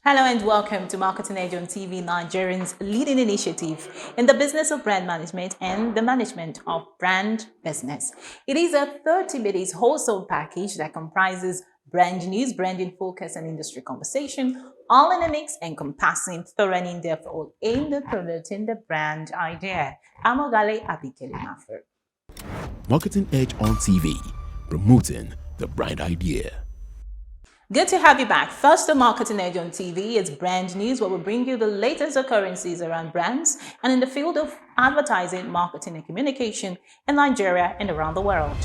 Hello and welcome to Marketing Edge on TV, Nigerians' leading initiative in the business of brand management and the management of brand business. It is a 30 minutes wholesale package that comprises brand news, branding focus, and industry conversation, all in a mix encompassing thorough and in-depth all aimed at promoting the brand idea. I'm Ogale Abikele Maffer. Marketing Edge on TV, promoting the brand idea. Good to have you back. First, the Marketing Edge on TV is brand news where we bring you the latest occurrences around brands and in the field of advertising, marketing, and communication in Nigeria and around the world.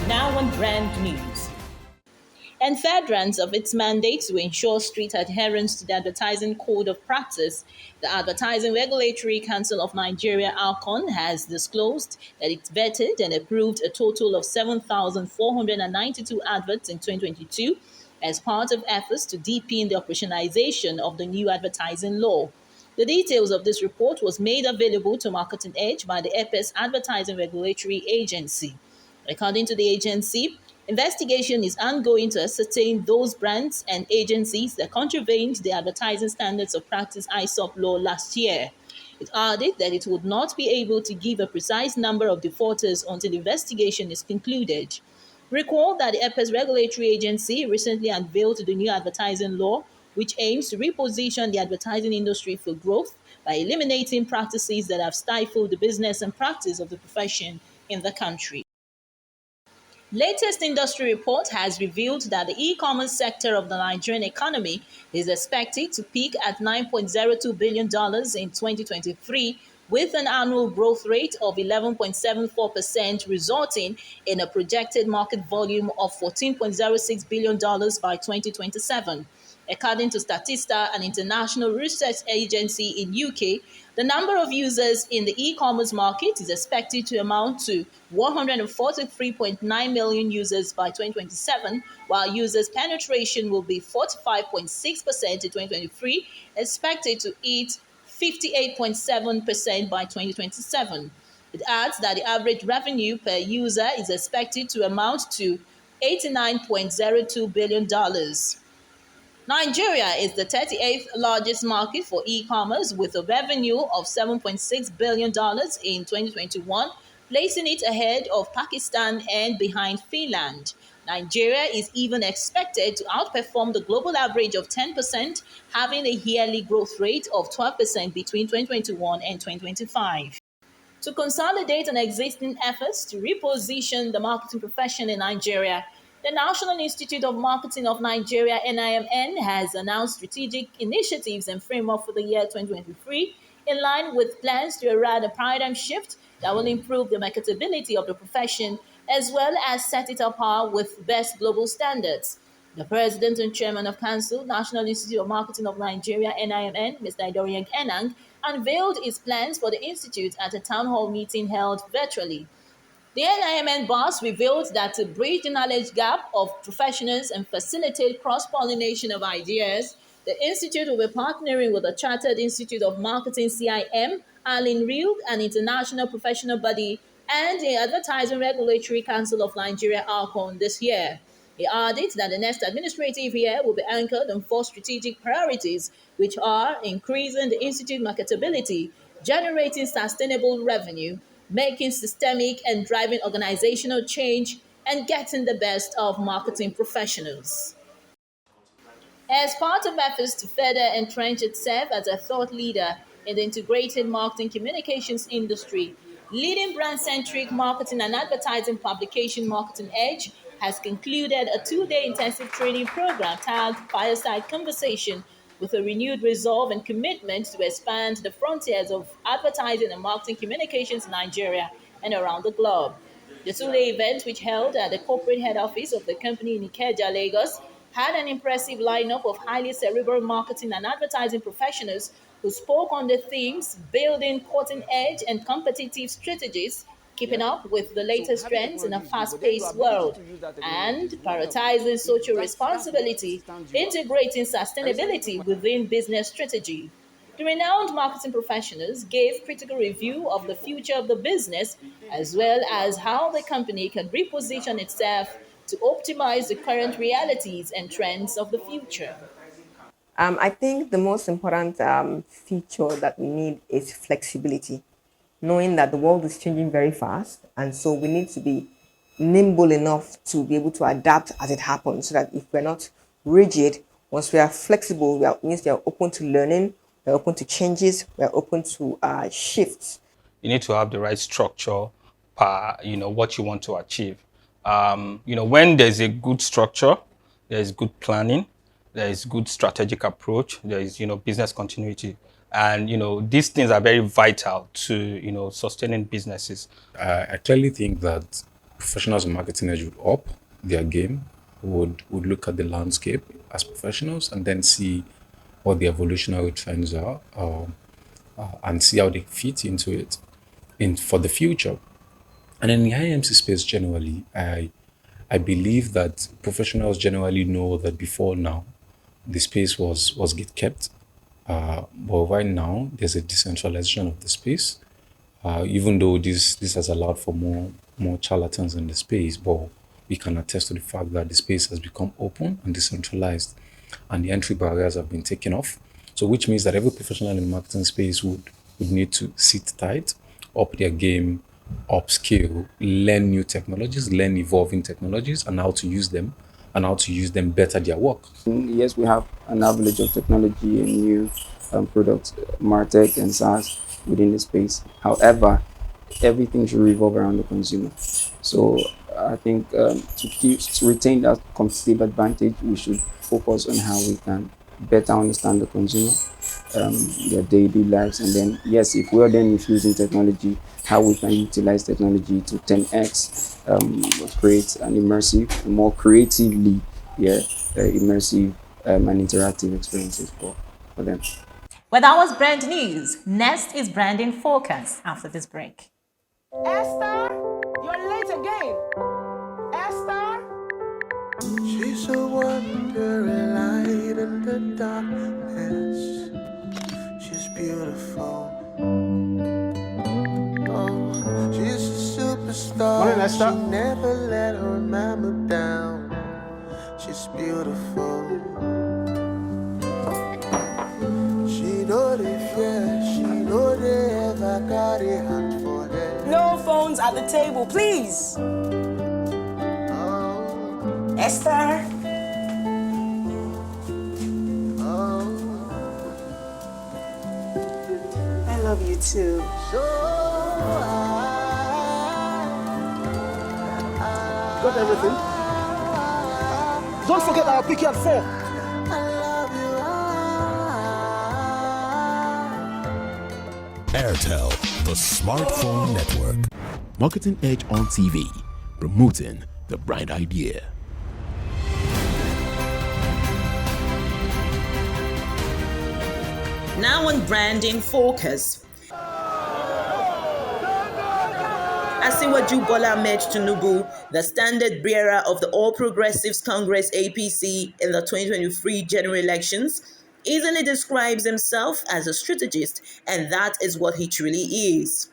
Now on brand news. In furtherance of its mandate to ensure strict adherence to the Advertising Code of Practice, the Advertising Regulatory Council of Nigeria, ALCON, has disclosed that it vetted and approved a total of 7,492 adverts in 2022 as part of efforts to deepen the operationalization of the new advertising law. The details of this report was made available to Marketing Edge by the EPES Advertising Regulatory Agency. According to the agency, investigation is ongoing to ascertain those brands and agencies that contravened the Advertising Standards of Practice ISOP law last year. It added that it would not be able to give a precise number of defaulters until the investigation is concluded. Recall that the EPES Regulatory Agency recently unveiled the new advertising law, which aims to reposition the advertising industry for growth by eliminating practices that have stifled the business and practice of the profession in the country. Latest industry report has revealed that the e-commerce sector of the Nigerian economy is expected to peak at $9.02 billion in 2023, with an annual growth rate of 11.74%, resulting in a projected market volume of $14.06 billion by 2027. According to Statista, an international research agency in UK, the number of users in the e-commerce market is expected to amount to 143.9 million users by 2027, while users penetration will be 45.6% in 2023, expected to hit 58.7% by 2027. It adds that the average revenue per user is expected to amount to $89.02 billion. Nigeria is the 38th largest market for e-commerce with a revenue of $7.6 billion in 2021, placing it ahead of Pakistan and behind Finland. Nigeria is even expected to outperform the global average of 10%, having a yearly growth rate of 12% between 2021 and 2025. To consolidate on existing efforts to reposition the marketing profession in Nigeria, the National Institute of Marketing of Nigeria (NIMN) has announced strategic initiatives and framework for the year 2023 in line with plans to erect a paradigm shift that will improve the marketability of the profession as well as set it up par with best global standards. The President and Chairman of Council, National Institute of Marketing of Nigeria (NIMN), Mr. Idoriang Enang, unveiled its plans for the institute at a town hall meeting held virtually. The NIMN boss revealed that to bridge the knowledge gap of professionals and facilitate cross-pollination of ideas, the institute will be partnering with the Chartered Institute of Marketing (CIM), Alin Real, an international professional body, and the Advertising Regulatory Council of Nigeria (ALCON) this year. He added that the next administrative year will be anchored on four strategic priorities, which are increasing the institute marketability, generating sustainable revenue, making systemic and driving organizational change, and getting the best of marketing professionals. As part of efforts to further entrench itself as a thought leader in the integrated marketing communications industry, leading brand-centric marketing and advertising publication Marketing Edge has concluded a two-day intensive training program tagged Fireside Conversation with a renewed resolve and commitment to expand the frontiers of advertising and marketing communications in Nigeria and around the globe. The two-day event, which held at the corporate head office of the company in Ikeja, Lagos, had an impressive lineup of highly cerebral marketing and advertising professionals who spoke on the themes building cutting-edge and competitive strategies, keeping up with the latest trends in a fast-paced world, and prioritizing social responsibility, integrating sustainability within business strategy. The renowned marketing professionals gave critical review of the future of the business as well as how the company can reposition itself to optimize the current realities and trends of the future. I think the most important feature that we need is flexibility, knowing that the world is changing very fast, and so we need to be nimble enough to be able to adapt as it happens. So that if we're not rigid, once we are flexible, means we are open to learning, we're open to changes, we're open to shifts. You need to have the right structure per, what you want to achieve. When there's a good structure, there's good planning, there is good strategic approach, there is, business continuity. And, these things are very vital to, sustaining businesses. I clearly think that professionals in marketing edge would up their game, would look at the landscape as professionals and then see what the evolutionary trends are, and see how they fit into it for the future. And in the IMC space generally, I believe that professionals generally know that before now, the space was get kept. But right now, there's a decentralization of the space. Even though this has allowed for more charlatans in the space, but we can attest to the fact that the space has become open and decentralized, and the entry barriers have been taken off. So, which means that every professional in the marketing space would need to sit tight, up their game, upskill, learn new technologies, learn evolving technologies, and how to use them, and how to use them better their work. Yes, we have an avalanche of technology and new products, MarTech and SaaS within the space. However, everything should revolve around the consumer. So I think to retain that competitive advantage, we should focus on how we can better understand the consumer, their daily lives, and then yes, if we are then infusing technology, how we can utilize technology to 10x create an immersive, more creatively, immersive and interactive experiences for them. Well, that was brand news. Next is branding focus after this break. Esther, you're late again. Esther? She's a wandering light in the darkness. She's beautiful. Oh, she's a superstar. Morning, Esther. She never let her mama down. She's beautiful. She know the fear. She know they ever got a hand for her. No phones at the table, please. Oh, Esther? oh. I love you too. So Got everything? Don't forget I'll pick you at 4. I love you. Airtel, the smartphone network. Marketing Edge on TV, promoting the bright idea. Now on branding focus. Asiwaju Bola Ahmed Tinubu, the standard bearer of the All Progressives Congress APC in the 2023 general elections, easily describes himself as a strategist, and that is what he truly is.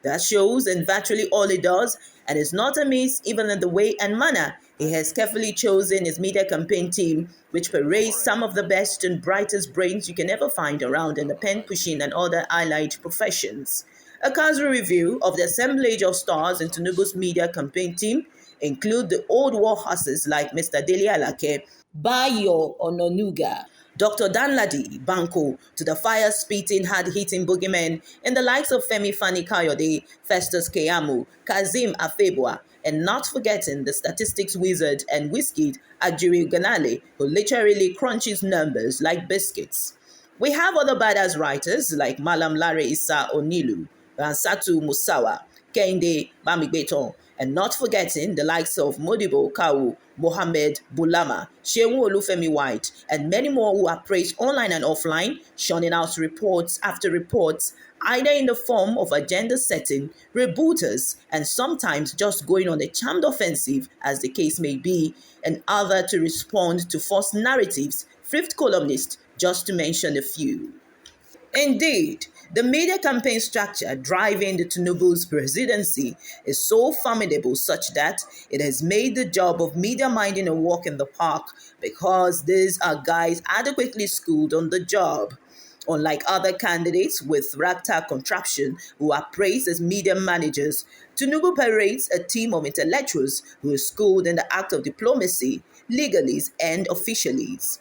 That shows in virtually all he does, and is not amiss even in the way and manner he has carefully chosen his media campaign team, which parades some of the best and brightest brains you can ever find around in the pen pushing and other allied professions. A casual review of the assemblage of stars in Tinubu's media campaign team include the old war horses like Mr. Dele Alake, Bayo Ononuga, Dr. Danladi Banko, to the fire-spitting, hard-hitting boogeymen in the likes of Femi Fani Kayode, Festus Keamu, Kazim Afebwa, and not forgetting the statistics wizard and Wizkid Ajuri Ganale, who literally crunches numbers like biscuits. We have other badass writers like Malam Lare Issa Onilu, Ransatu Musawa, Kende Bamigbeton, and not forgetting the likes of Modibo Kawu, Mohammed Bulama, Shehu Olufemi White, and many more who are praised online and offline, shunning out reports after reports, either in the form of agenda setting, rebooters, and sometimes just going on a charmed offensive, as the case may be, and other to respond to false narratives, thrift columnists, just to mention a few. Indeed, The media campaign structure driving the Tinubu's presidency is so formidable such that it has made the job of media minding a walk in the park because these are guys adequately schooled on the job. Unlike other candidates with ragtag contraption who are praised as media managers, Tinubu parades a team of intellectuals who are schooled in the act of diplomacy, legalese, and officialese.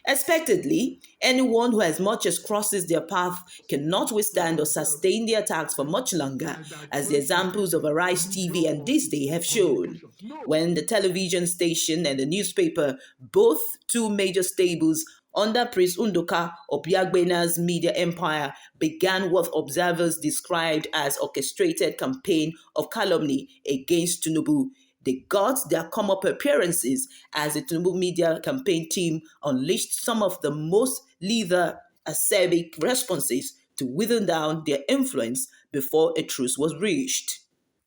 Expectedly, anyone who as much as crosses their path cannot withstand or sustain the attacks for much longer, as the examples of Arise TV and This Day have shown. When the television station and the newspaper, both two major stables under Prince Undoka Obiagbena's media empire, began what observers described as orchestrated campaign of calumny against Tinubu, they got their come-up appearances as the Tinubu media campaign team unleashed some of the most lethal, acerbic responses to wither down their influence before a truce was reached.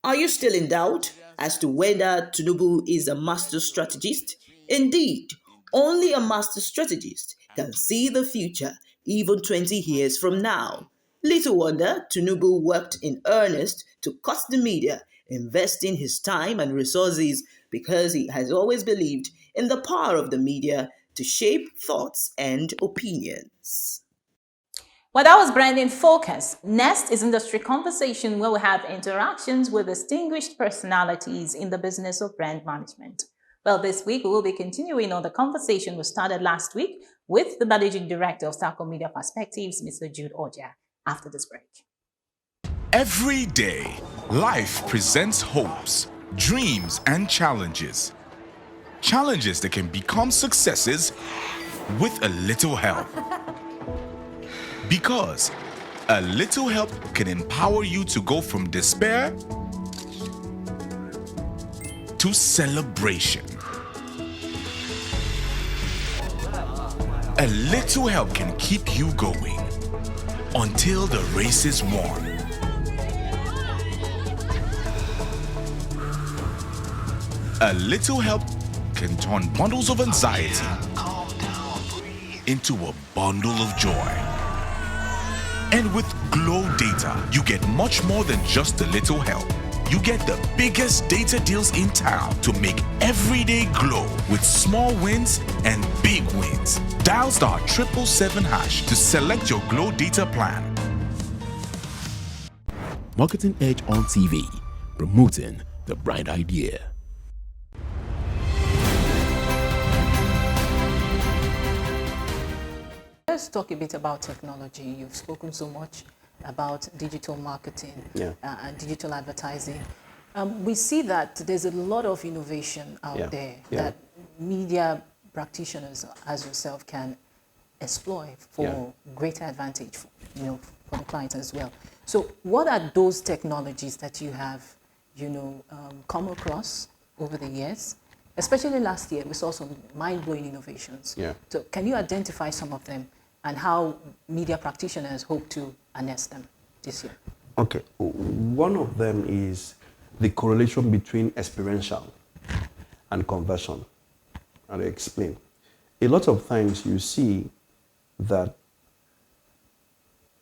Are you still in doubt as to whether Tinubu is a master strategist? Indeed, only a master strategist can see the future even 20 years from now. Little wonder Tinubu worked in earnest to cut the media, investing his time and resources because he has always believed in the power of the media to shape thoughts and opinions. Well, that was Branding Focus. Next is Industry Conversation, where we have interactions with distinguished personalities in the business of brand management. Well, this week we will be continuing on the conversation we started last week with the Managing Director of Starco Media Perspectives, Mr. Jude Oja, after this break. Every day, life presents hopes, dreams, and challenges. Challenges that can become successes with a little help. Because a little help can empower you to go from despair to celebration. A little help can keep you going until the race is won. A little help can turn bundles of anxiety into a bundle of joy. And with Glow Data, you get much more than just a little help. You get the biggest data deals in town to make every day glow with small wins and big wins. Dial *777# to select your Glow Data plan. Marketing Edge on TV, promoting the bright idea. Let's talk a bit about technology. You've spoken so much about digital marketing and digital advertising. We see that there's a lot of innovation out there that media practitioners as yourself can exploit for greater advantage for, for the clients as well. So what are those technologies that you have, come across over the years? Especially last year, we saw some mind-blowing innovations. So can you identify some of them and how media practitioners hope to harness them this year? Okay, one of them is the correlation between experiential and conversion. I'll explain. A lot of times you see that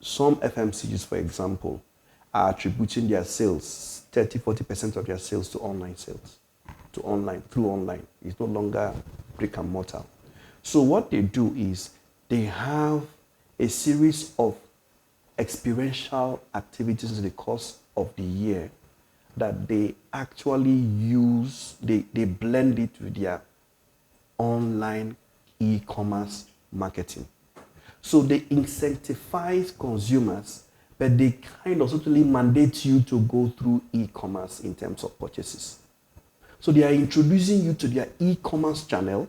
some FMCGs, for example, are attributing their sales, 30-40% of their sales to online sales, through online. It's no longer brick and mortar. So what they do is they have a series of experiential activities in the course of the year that they actually use, they blend it with their online e-commerce marketing. So they incentivize consumers, but they kind of certainly mandate you to go through e-commerce in terms of purchases. So they are introducing you to their e-commerce channel,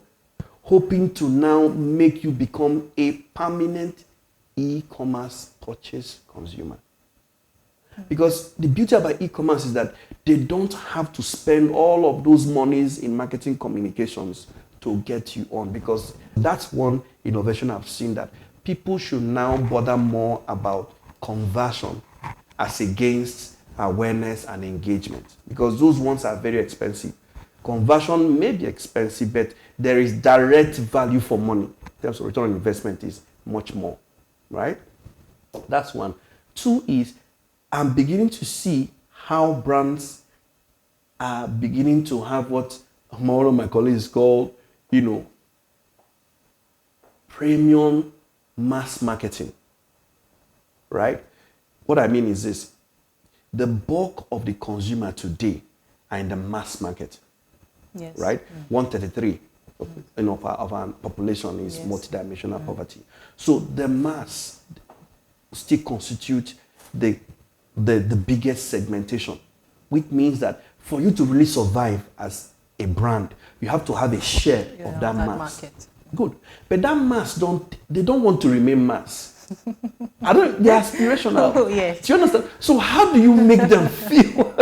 hoping to now make you become a permanent e-commerce purchase consumer. Because the beauty about e-commerce is that they don't have to spend all of those monies in marketing communications to get you on, because that's one innovation I've seen, that people should now bother more about conversion as against awareness and engagement, because those ones are very expensive. Conversion may be expensive, but there is direct value for money. In terms of return on investment is much more, right? That's one. Two is I'm beginning to see how brands are beginning to have what one of my colleagues call, premium mass marketing, right? What I mean is this. The bulk of the consumer today are in the mass market, yes. right? 133 of our population is multidimensional poverty. So the mass still constitute the biggest segmentation, which means that for you to really survive as a brand, you have to have a share of that mass. Market. Good. But that mass they don't want to remain mass. They're aspirational. Oh, yes. Do you understand? So how do you make them feel?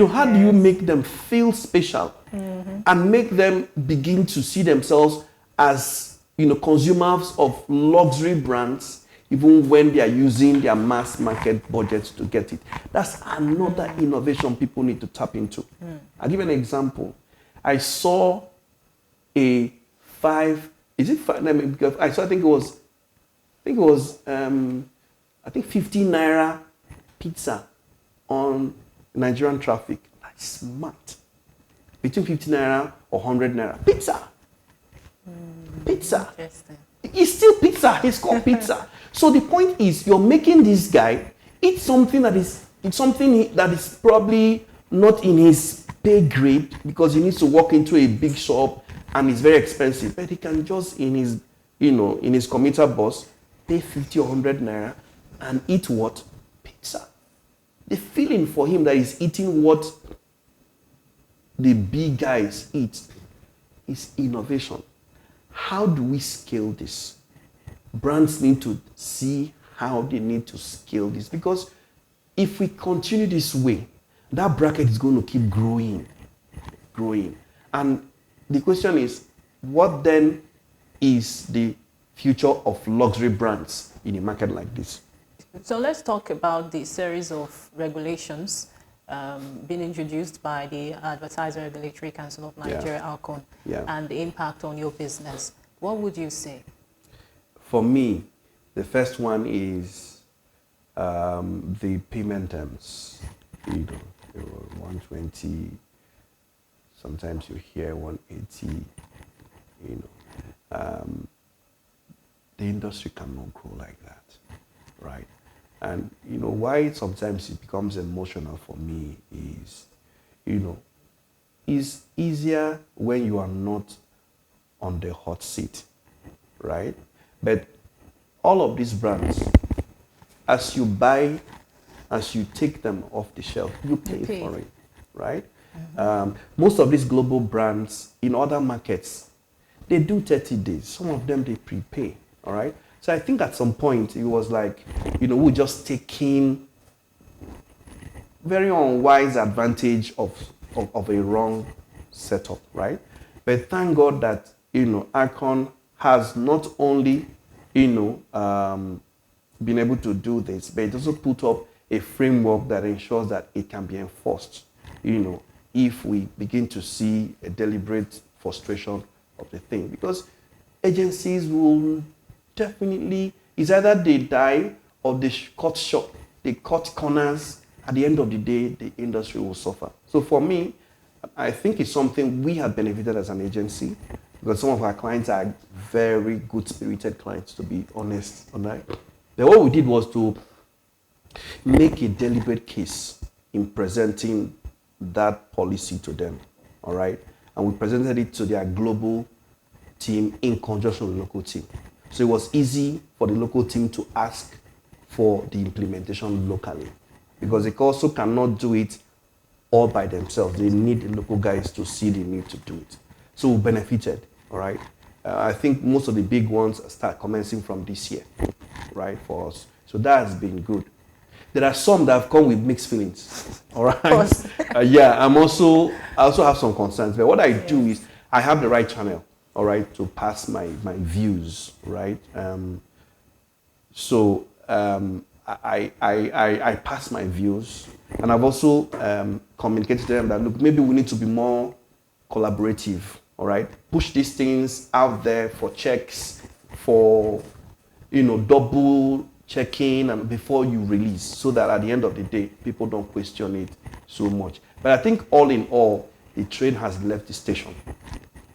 How do you make them feel special and make them begin to see themselves as, consumers of luxury brands, even when they are using their mass market budgets to get it? That's another innovation people need to tap into. I'll give you an example. I saw a 5, is it 5? Because I think it was 15 naira pizza on Nigerian traffic. That's smart. Between 50 naira or 100 naira. Pizza. Pizza. Interesting. It's still pizza. It's called pizza. So the point is, you're making this guy eat something that is probably not in his pay grade, because he needs to walk into a big shop and it's very expensive. But he can just in his commuter bus pay 50 or 100 naira and eat what? Pizza. The feeling for him that he's eating what the big guys eat is innovation. How do we scale this? Brands need to see how they need to scale this, because if we continue this way, that bracket is going to keep growing. And the question is, what then is the future of luxury brands in a market like this? So let's talk about the series of regulations being introduced by the Advertiser Regulatory Council of Nigeria, ALCON, and the impact on your business. What would you say? For me, the first one is the payment terms. 120, sometimes you hear 180, the industry cannot grow like that, right? And why sometimes it becomes emotional for me is, it's easier when you are not on the hot seat, right? But all of these brands, as you take them off the shelf, you pay for it, right? Most of these global brands in other markets, they do 30 days. Some of them, they prepay, all right? So I think at some point, it was like, we're just taking very unwise advantage of a wrong setup, right? But thank God that, ALCON has not only, been able to do this, but it also put up a framework that ensures that it can be enforced, if we begin to see a deliberate frustration of the thing. Because agencies will definitely, it's either they die or they cut short, they cut corners. At the end of the day, the industry will suffer. So for me, I think it's something we have benefited as an agency, because some of our clients are very good-spirited clients, to be honest. Right? But what we did was to make a deliberate case in presenting that policy to them, all right? And we presented it to their global team in conjunction with the local team. So it was easy for the local team to ask for the implementation locally, because they also cannot do it all by themselves. They need the local guys to see the need to do it. So we benefited, all right? I think most of the big ones start commencing from this year, right, for us. So that has been good. There are some that have come with mixed feelings, all right? I also have some concerns. But what I do is I have the right channel, all right, to pass my views, right? I pass my views, and I've also communicated to them that, look, maybe we need to be more collaborative, all right? Push these things out there for checks, for, double checking and before you release, so that at the end of the day, people don't question it so much. But I think all in all, the train has left the station.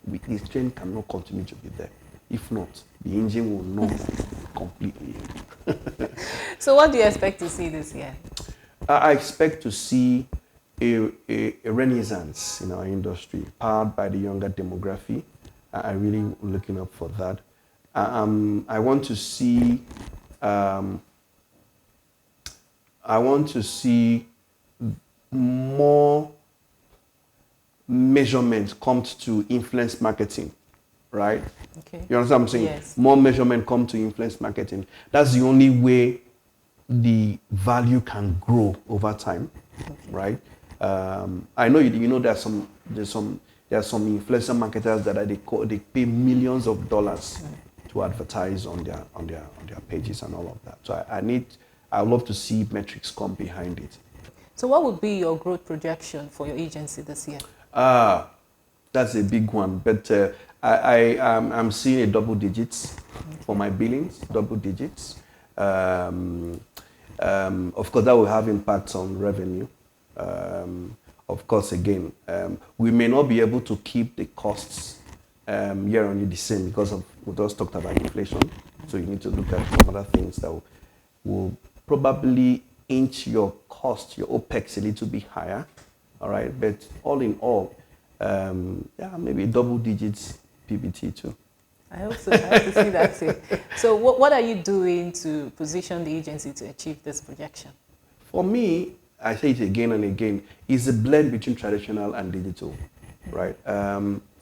The train cannot continue to be there. If not, the engine will not completely. So what do you expect to see this year? I expect to see a renaissance in our industry, powered by the younger demography. I really looking up for that. I want to see more measurement comes to influence marketing, right? Okay. You understand what I'm saying? Yes. More measurement come to influence marketing. That's the only way the value can grow over time, right? I know you know there are some influencer marketers that they pay millions of dollars to advertise on their pages and all of that. So I love to see metrics come behind it. So what would be your growth projection for your agency this year? That's a big one, but I'm seeing a double digits for my billings, double digits. Of course, that will have impacts on revenue. Of course, again, we may not be able to keep the costs year on year the same because we just talked about inflation. So you need to look at some other things that will probably inch your cost, your OPEX a little bit higher. All right, but all in all, maybe double digits PBT too. I hope so. I hope to see that too. So what are you doing to position the agency to achieve this projection? For me, I say it again and again, it's a blend between traditional and digital, right?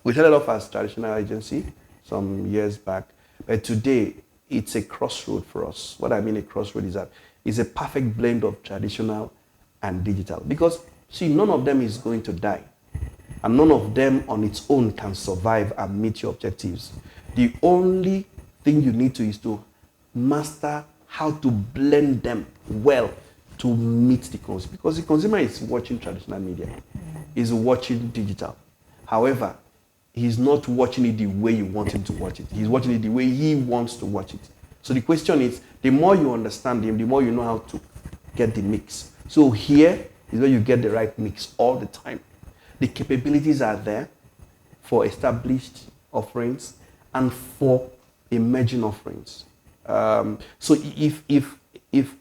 We started off as traditional agency some years back, but today it's a crossroad for us. What I mean a crossroad is that it's a perfect blend of traditional and digital, because see, none of them is going to die, and none of them on its own can survive and meet your objectives. The only thing you need to is to master how to blend them well to meet the consumer, because the consumer is watching traditional media, is watching digital. However, he's not watching it the way you want him to watch it. He's watching it the way he wants to watch it. So the question is, the more you understand him, the more you know how to get the mix. So here is where you get the right mix all the time. The capabilities are there for established offerings and for emerging offerings. So if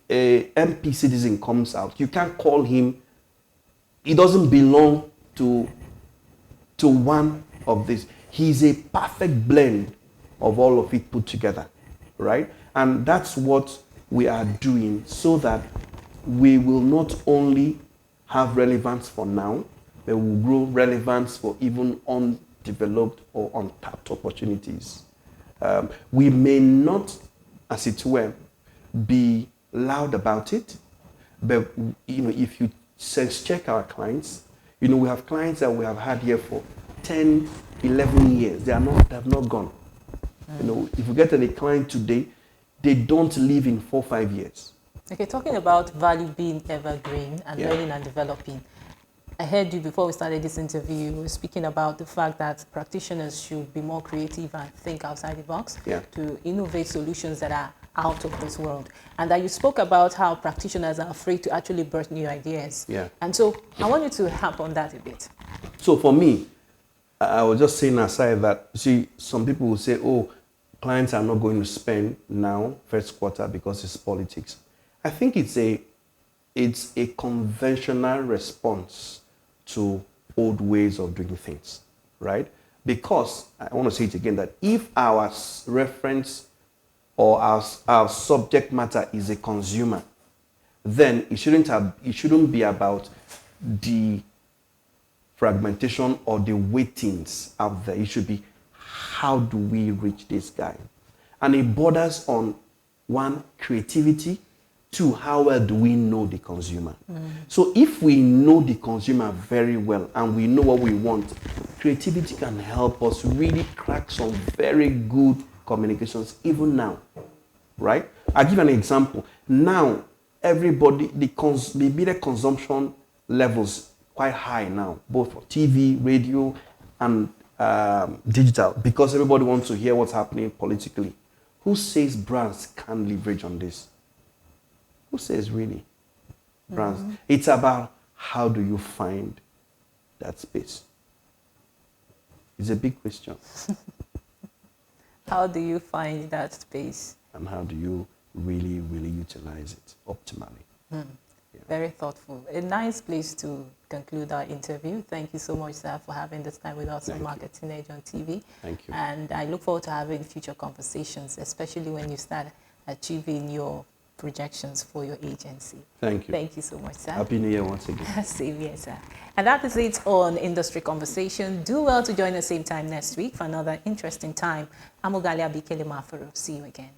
a MP citizen comes out, you can't call him, he doesn't belong to one of this. He's a perfect blend of all of it put together, right? And that's what we are doing, so that we will not only have relevance for now, but will grow relevance for even undeveloped or untapped opportunities. We may not, as it were, be loud about it, but if you sense check our clients, we have clients that we have had here for 10, 11 years. They have not gone. If you get a client today, they don't live in 4 or 5 years. Okay, talking about value being evergreen and learning and developing. I heard you before we started this interview, you were speaking about the fact that practitioners should be more creative and think outside the box to innovate solutions that are out of this world. And that you spoke about how practitioners are afraid to actually birth new ideas. Yeah. And so I want you to harp on that a bit. So for me, I was just saying aside that, see, some people will say, oh, clients are not going to spend now, first quarter, because it's politics. I think it's a conventional response to old ways of doing things, right? Because, I want to say it again, that if our reference or our subject matter is a consumer, then it shouldn't be about the fragmentation or the weightings out there. It should be, how do we reach this guy? And it borders on, one, creativity, two, how well do we know the consumer? So if we know the consumer very well and we know what we want, creativity can help us really crack some very good communications even now, right? I'll give an example. Now, everybody, the media consumption levels quite high now, both for TV, radio, and digital, because everybody wants to hear what's happening politically. Who says brands can't leverage on this? Who says really? Brands. It's about how do you find that space? It's a big question. How do you find that space? And how do you really, really utilize it optimally? Yeah. Very thoughtful. A nice place to conclude our interview. Thank you so much, sir, for having this time with us on Marketing Edge on TV. Thank you. And I look forward to having future conversations, especially when you start achieving your projections for your agency. Thank you. Thank you so much, sir. Happy New Year once again. Same here, sir. And that is it on Industry Conversation. Do well to join the same time next week for another interesting time. I'm Ogalia Bikele Mafuru. See you again.